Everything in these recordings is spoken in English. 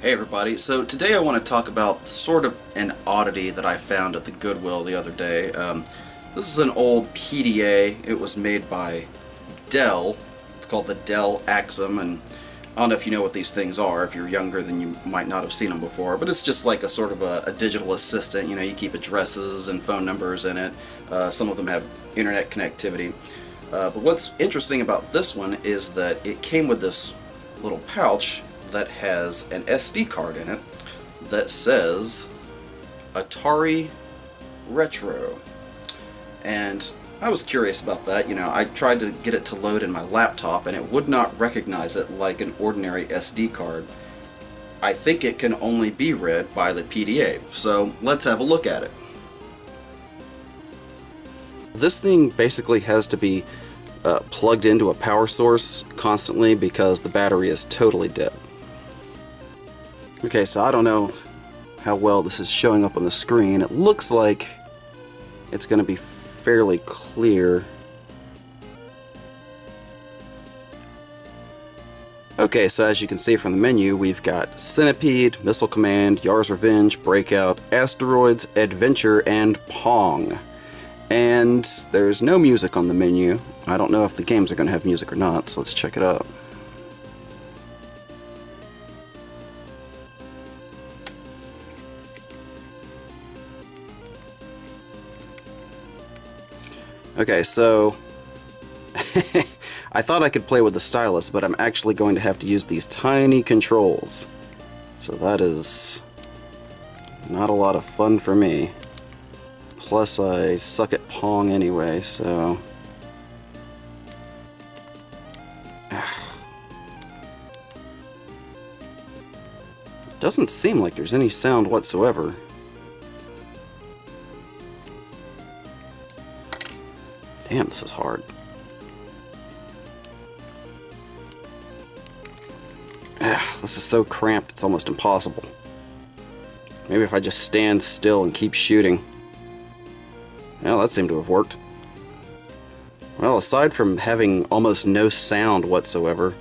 Hey everybody, so today I want to talk about sort of an oddity that I found at the Goodwill the other day. This is an old PDA. It was made by Dell. It's called the Dell Axum, and I don't know if you know what these things are. If you're younger, then you might not have seen them before, but it's just like a sort of a digital assistant. You keep addresses and phone numbers in it. Some of them have internet connectivity. But what's interesting about this one is that it came with this little pouch that has an SD card in it that says Atari Retro. And I was curious about that. I tried to get it to load in my laptop and it would not recognize it like an ordinary SD card. I think it can only be read by the PDA. So let's have a look at it. This thing basically has to be plugged into a power source constantly because the battery is totally dead. Okay, so I don't know how well this is showing up on the screen. It looks like it's going to be fairly clear. Okay, so as you can see from the menu, we've got Centipede, Missile Command, Yar's Revenge, Breakout, Asteroids, Adventure, and Pong. And there's no music on the menu. I don't know if the games are going to have music or not, so let's check it out. Okay, so I thought I could play with the stylus, but I'm actually going to have to use these tiny controls. So that is not a lot of fun for me. Plus I suck at Pong anyway, so... It doesn't seem like there's any sound whatsoever. Damn, this is hard. This is so cramped, it's almost impossible. Maybe if I just stand still and keep shooting. Well, that seemed to have worked. Well, aside from having almost no sound whatsoever,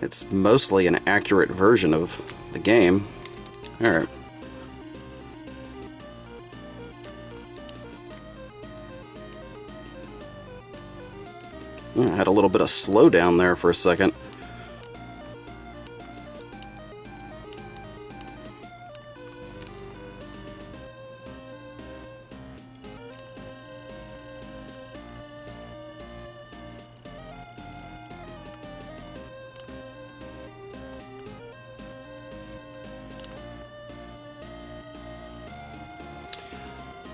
it's mostly an accurate version of the game. Alright. I had a little bit of slowdown there for a second.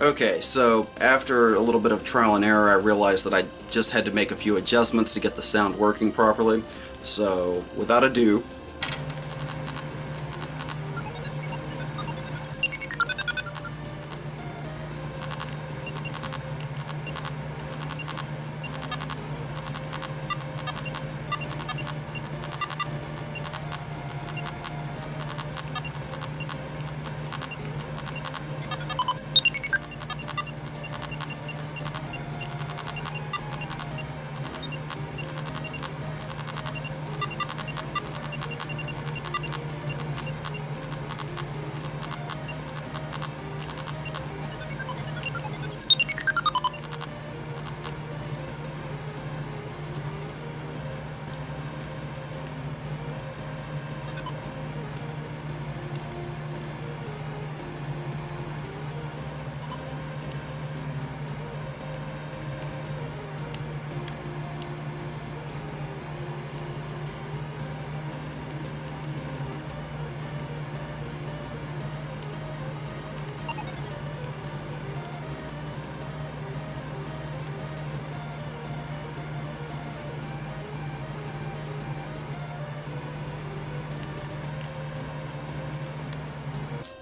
Okay, so after a little bit of trial and error, I realized that I just had to make a few adjustments to get the sound working properly. So, without ado,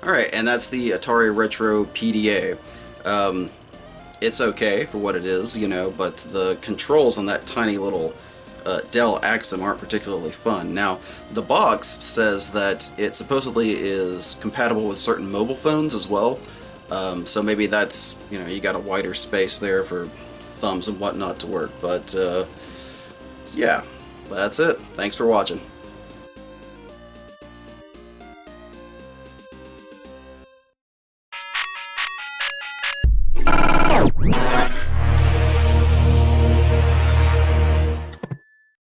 alright, and that's the Atari Retro PDA. It's okay for what it is, but the controls on that tiny little Dell Axum aren't particularly fun. Now, the box says that it supposedly is compatible with certain mobile phones as well, so maybe that's, you got a wider space there for thumbs and whatnot to work, but yeah, that's it. Thanks for watching. Bye.